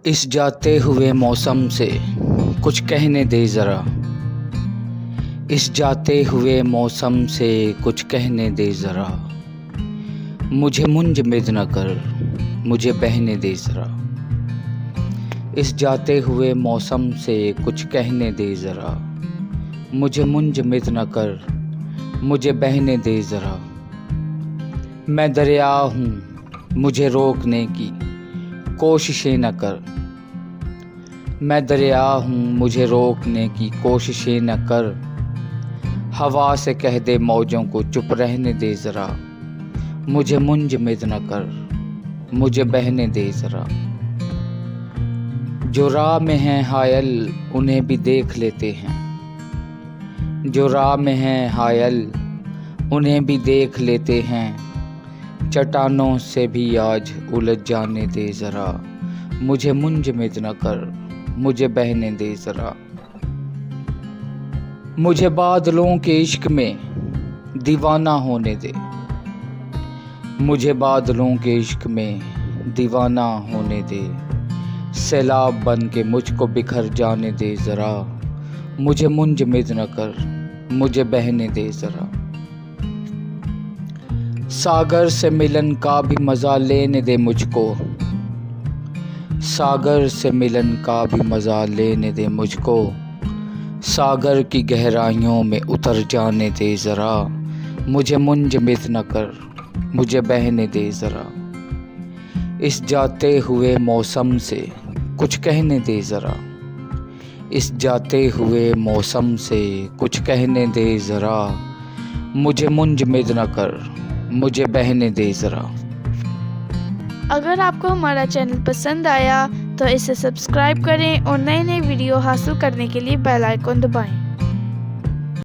इस जाते हुए मौसम से कुछ कहने दे ज़रा। इस जाते हुए मौसम से कुछ कहने दे ज़रा। मुझे मुंजमद न कर, मुझे बहने दे ज़रा। इस जाते हुए मौसम से कुछ कहने दे ज़रा। मुझे मुंजमद न कर, मुझे बहने दे ज़रा। मैं दरिया हूँ, मुझे रोकने की कोशिशें न कर। मैं दरिया हूँ, मुझे रोकने की कोशिशें न कर। हवा से कह दे मौजों को चुप रहने दे ज़रा। मुझे मुंजमद न कर, मुझे बहने दे ज़रा। जो राह में हैं हायल उन्हें भी देख लेते हैं। जो राह में हैं हायल उन्हें भी देख लेते हैं। चट्टानों से भी आज उलझ जाने दे ज़रा। मुझे मुंजमद न कर, मुझे बहने दे ज़रा। मुझे बादलों के इश्क में दीवाना होने दे। मुझे बादलों के इश्क में दीवाना होने दे। सैलाब बन के मुझको बिखर जाने दे ज़रा। मुझे मुंजमद न कर, मुझे बहने दे ज़रा। सागर से मिलन का भी मज़ा लेने दे मुझको। सागर से मिलन का भी मज़ा लेने दे मुझको। सागर की गहराइयों में उतर जाने दे ज़रा। मुझे मुंजमद न कर, मुझे बहने दे ज़रा। इस जाते हुए मौसम से कुछ कहने दे ज़रा। इस जाते हुए मौसम से कुछ कहने दे ज़रा। मुझे मुंजमद न कर, मुझे बहने दे ज़रा। अगर आपको हमारा चैनल पसंद आया तो इसे सब्सक्राइब करें और नए नए वीडियो हासिल करने के लिए बेल आइकन दबाएं।